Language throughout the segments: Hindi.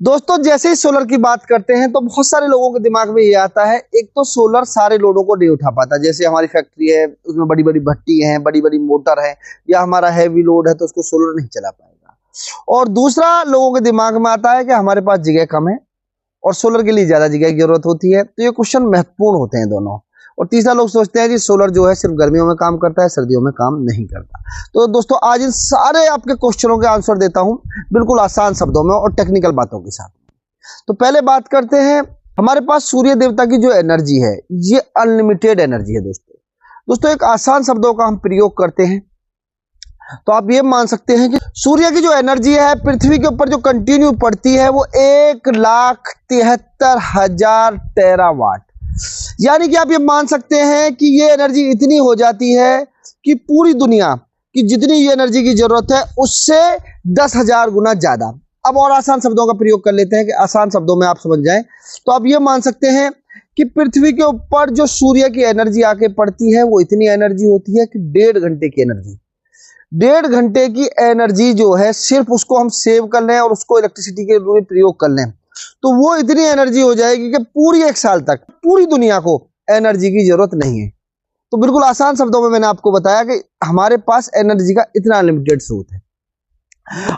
दोस्तों जैसे ही सोलर की बात करते हैं तो बहुत सारे लोगों के दिमाग में ये आता है, एक तो सोलर सारे लोडों को नहीं उठा पाता। जैसे हमारी फैक्ट्री है, उसमें बड़ी बड़ी भट्टी हैं, बड़ी बड़ी मोटर है, या हमारा हैवी लोड है तो उसको सोलर नहीं चला पाएगा। और दूसरा लोगों के दिमाग में आता है कि हमारे पास जगह कम है और सोलर के लिए ज्यादा जगह की जरूरत होती है। तो ये क्वेश्चन महत्वपूर्ण होते हैं दोनों। और तीसरा लोग सोचते हैं कि सोलर जो है सिर्फ गर्मियों में काम करता है, सर्दियों में काम नहीं करता। तो दोस्तों आज इन सारे आपके क्वेश्चनों के आंसर देता हूं बिल्कुल आसान शब्दों में और टेक्निकल बातों के साथ। तो पहले बात करते हैं, हमारे पास सूर्य देवता की जो एनर्जी है ये अनलिमिटेड एनर्जी है। दोस्तों एक आसान शब्दों का हम प्रयोग करते हैं तो आप ये मान सकते हैं कि सूर्य की जो एनर्जी है पृथ्वी के ऊपर जो कंटिन्यू पड़ती है वो 1,73,000 टेरावाट। यानी कि आप ये मान सकते हैं कि ये एनर्जी इतनी हो जाती है कि पूरी दुनिया की जितनी ये एनर्जी की जरूरत है उससे 10,000 गुना ज्यादा। अब और आसान शब्दों का प्रयोग कर लेते हैं कि आसान शब्दों में आप समझ जाएं। तो आप ये मान सकते हैं कि पृथ्वी के ऊपर जो सूर्य की एनर्जी आके पड़ती है वो इतनी एनर्जी होती है कि 1.5 घंटे की एनर्जी, 1.5 घंटे की एनर्जी जो है सिर्फ उसको हम सेव कर लें और उसको इलेक्ट्रिसिटी के रूप में प्रयोग कर लें तो वो इतनी एनर्जी हो जाएगी कि पूरी 1 साल तक पूरी दुनिया को एनर्जी की जरूरत नहीं है। तो बिल्कुल आसान शब्दों में मैंने आपको बताया कि हमारे पास एनर्जी का इतना अनलिमिटेड स्रोत है।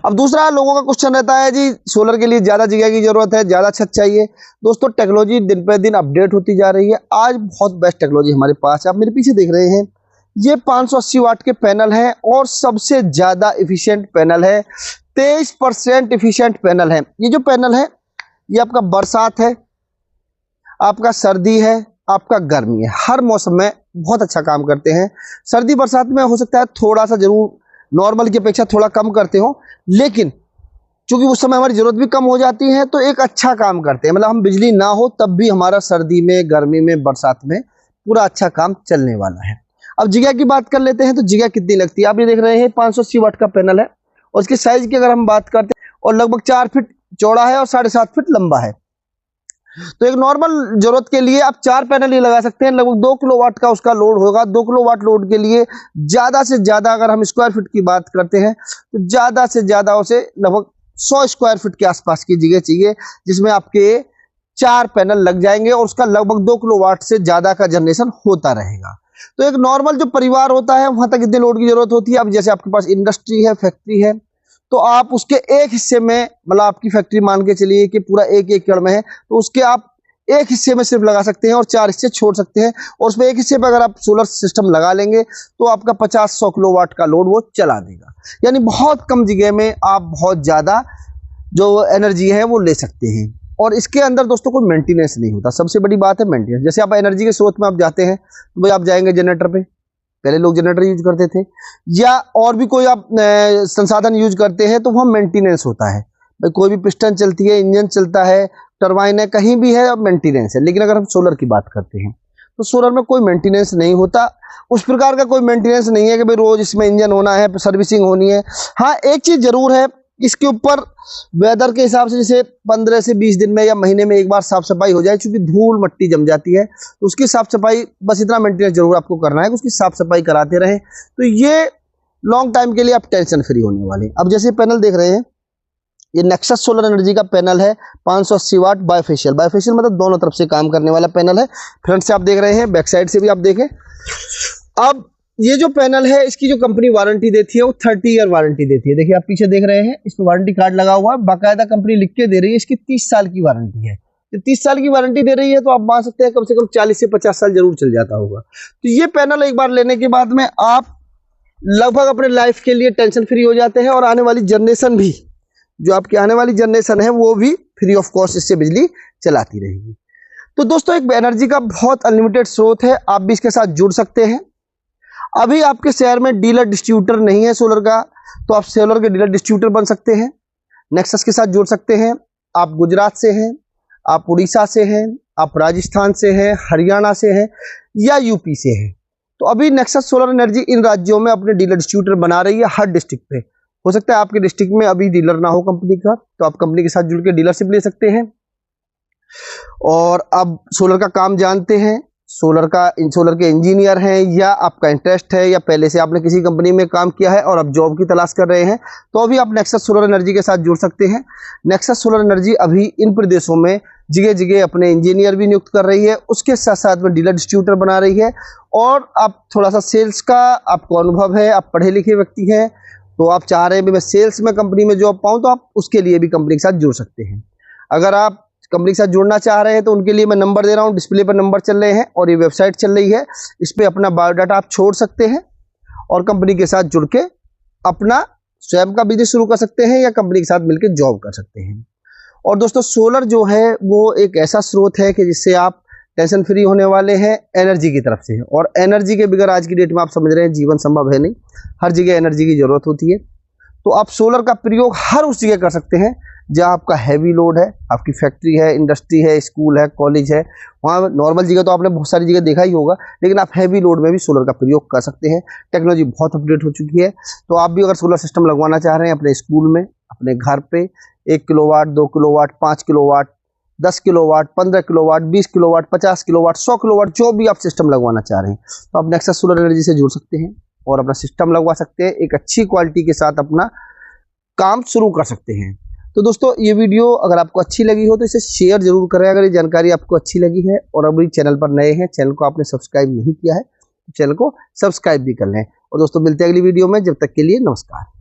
अब दूसरा लोगों का क्वेश्चन रहता है जी सोलर के लिए ज्यादा जगह की जरूरत है, ज्यादा छत चाहिए। दोस्तों टेक्नोलॉजी दिन पे दिन अपडेट होती जा रही है, आज बहुत बेस्ट टेक्नोलॉजी हमारे पास है। आप मेरे पीछे देख रहे हैं ये 580 वाट के पैनल है और सबसे ज्यादा इफिशियंट पैनल है, 23% इफिशियंट पैनल है। ये जो पैनल है ये आपका बरसात है, आपका सर्दी है, आपका गर्मी है, हर मौसम में बहुत अच्छा काम करते हैं। सर्दी बरसात में हो सकता है थोड़ा सा जरूर नॉर्मल की अपेक्षा थोड़ा कम करते हो, लेकिन चूंकि उस समय हमारी जरूरत भी कम हो जाती है तो एक अच्छा काम करते हैं। मतलब हम बिजली ना हो तब भी हमारा सर्दी में, गर्मी में, बरसात में पूरा अच्छा काम चलने वाला है। अब जगह की बात कर लेते हैं तो जगह कितनी लगती है। आप ये देख रहे हैं 580 वाट का पैनल है और इसके साइज की अगर हम बात करते हैं और लगभग 4 फीट चौड़ा है और 7.5 फीट लंबा है। तो एक नॉर्मल जरूरत के लिए आप 4 पैनल ही लगा सकते हैं, लगभग 2 किलोवाट का उसका लोड होगा। 2 किलोवाट लोड के लिए ज्यादा से ज्यादा अगर हम स्क्वायर फीट की बात करते हैं तो ज्यादा से ज्यादा उसे लगभग 100 स्क्वायर फीट के आसपास की जगह चाहिए जिसमें आपके 4 पैनल लग जाएंगे और उसका लगभग 2 किलोवाट से ज्यादा का जनरेशन होता रहेगा। तो एक नॉर्मल जो परिवार होता है वहां तक इतने लोड की जरूरत होती है। अब जैसे आपके पास इंडस्ट्री है, फैक्ट्री है, तो आप उसके एक हिस्से में, मतलब आपकी फैक्ट्री मान के चलिए कि पूरा 1 एकड़ में है तो उसके आप एक हिस्से में सिर्फ लगा सकते हैं और 4 हिस्से छोड़ सकते हैं और उसमें एक हिस्से पर अगर आप सोलर सिस्टम लगा लेंगे तो आपका 50-100 किलोवाट का लोड वो चला देगा। यानी बहुत कम जगह में आप बहुत ज्यादा जो एनर्जी है वो ले सकते हैं। और इसके अंदर दोस्तों कोई मेंटेनेंस नहीं होता, सबसे बड़ी बात है मेंटेनेंस। जैसे आप एनर्जी के स्रोत में आप जाते हैं तो भाई आप जाएंगे जनरेटर पे, पहले लोग जनरेटर यूज करते थे, या और भी कोई आप संसाधन यूज करते हैं तो वहां मेंटेनेंस होता है। भाई कोई भी पिस्टन चलती है, इंजन चलता है, टरबाइन है, कहीं भी है मेंटेनेंस है। लेकिन अगर हम सोलर की बात करते हैं तो सोलर में कोई मेंटेनेंस नहीं होता, उस प्रकार का कोई मेंटेनेंस नहीं है कि भाई रोज इसमें इंजन होना है, सर्विसिंग होनी है। हाँ एक चीज जरूर है, इसके ऊपर वेदर के हिसाब से जैसे 15 से 20 दिन में या महीने में एक बार साफ सफाई हो जाए, क्योंकि धूल मट्टी जम जाती है तो उसकी साफ सफाई, बस इतना मेंटेनेंस जरूर आपको करना है कि उसकी साफ सफाई कराते रहें। तो ये लॉन्ग टाइम के लिए आप टेंशन फ्री होने वाले। अब जैसे पैनल देख रहे हैं ये नेक्सस सोलर एनर्जी का पैनल है, 580 वाट बायफेशियल। बायफेशियल मतलब दोनों तरफ से काम करने वाला पैनल है। फ्रंट से आप देख रहे हैं, बैक साइड से भी आप देखें। अब ये जो पैनल है इसकी जो कंपनी वारंटी देती है वो 30 ईयर वारंटी देती है। देखिए आप पीछे देख रहे हैं, इस पर वारंटी कार्ड लगा हुआ है, बाकायदा कंपनी लिख के दे रही है इसकी 30 साल की वारंटी है। तो 30 साल की वारंटी दे रही है तो आप मान सकते हैं कम से कम 40 से 50 साल जरूर चल जाता होगा। तो ये पैनल एक बार लेने के बाद में आप लगभग अपने लाइफ के लिए टेंशन फ्री हो जाते हैं और आने वाली जनरेशन भी, जो आपकी आने वाली जनरेशन है वो भी फ्री ऑफ कॉस्ट इससे बिजली चलाती रहेगी। तो दोस्तों एक एनर्जी का बहुत अनलिमिटेड स्रोत है, आप भी इसके साथ जुड़ सकते हैं। अभी आपके शहर में डीलर डिस्ट्रीब्यूटर नहीं है सोलर का तो आप सोलर के डीलर डिस्ट्रीब्यूटर बन सकते हैं, नेक्सस के साथ जुड़ सकते हैं। आप गुजरात से हैं, आप उड़ीसा से हैं, आप राजस्थान से हैं, हरियाणा से हैं या यूपी से हैं, तो अभी नेक्सस सोलर एनर्जी इन राज्यों में अपने डीलर डिस्ट्रीब्यूटर बना रही है हर डिस्ट्रिक्ट पे। हो सकता है आपके डिस्ट्रिक्ट में अभी डीलर ना हो कंपनी का, तो आप कंपनी के साथ जुड़ के डीलरशिप ले सकते हैं और अब सोलर का काम जानते हैं, सोलर के इंजीनियर हैं, या आपका इंटरेस्ट है, या पहले से आपने किसी कंपनी में काम किया है और अब जॉब की तलाश कर रहे हैं, तो भी आप नेक्सस सोलर एनर्जी के साथ जुड़ सकते हैं। नेक्सस सोलर एनर्जी अभी इन प्रदेशों में जगह जगह अपने इंजीनियर भी नियुक्त कर रही है, उसके साथ साथ में डीलर डिस्ट्रीब्यूटर बना रही है। और आप थोड़ा सा सेल्स का आपको अनुभव है, आप पढ़े लिखे व्यक्ति हैं, तो आप चाह रहे हैं भी मैं सेल्स में कंपनी में जॉब पाऊँ, तो आप उसके लिए भी कंपनी के साथ जुड़ सकते हैं। अगर आप कंपनी के साथ जुड़ना चाह रहे हैं तो उनके लिए मैं नंबर दे रहा हूं, डिस्प्ले पर नंबर चल रहे हैं और ये वेबसाइट चल रही है, इस पे अपना बायोडाटा आप छोड़ सकते हैं और कंपनी के साथ जुड़ के अपना स्वयं का बिजनेस शुरू कर सकते हैं या कंपनी के साथ मिलकर जॉब कर सकते हैं। और दोस्तों सोलर जो है वो एक ऐसा स्रोत है कि जिससे आप टेंशन फ्री होने वाले हैं एनर्जी की तरफ से, और एनर्जी के बगैर आज की डेट में आप समझ रहे हैं जीवन संभव है नहीं, हर जगह एनर्जी की जरूरत होती है। तो आप सोलर का प्रयोग हर उस जगह कर सकते हैं जहां आपका हैवी लोड है, आपकी फैक्ट्री है, इंडस्ट्री है, स्कूल है, कॉलेज है, वहाँ नॉर्मल जगह तो आपने बहुत सारी जगह देखा ही होगा, लेकिन आप हैवी लोड में भी सोलर का प्रयोग कर सकते हैं। टेक्नोलॉजी बहुत अपडेट हो चुकी है, तो आप भी अगर सोलर सिस्टम लगवाना चाह रहे हैं अपने स्कूल में, अपने घर पे 1 kilowatt, 2 kilowatt, 5 kilowatt, 10 kilowatt, 15 kilowatt, 20 kilowatt, 50 kilowatt, 100 kilowatt, जो भी आप सिस्टम लगवाना चाह रहे हैं, तो आप नेक्सस सोलर एनर्जी से जुड़ सकते हैं और अपना सिस्टम लगवा सकते हैं, एक अच्छी क्वालिटी के साथ अपना काम शुरू कर सकते हैं। तो दोस्तों ये वीडियो अगर आपको अच्छी लगी हो तो इसे शेयर जरूर करें अगर ये जानकारी आपको अच्छी लगी है, और अभी चैनल पर नए हैं, चैनल को आपने सब्सक्राइब नहीं किया है तो चैनल को सब्सक्राइब भी कर लें। और दोस्तों मिलते हैं अगली वीडियो में, जब तक के लिए नमस्कार।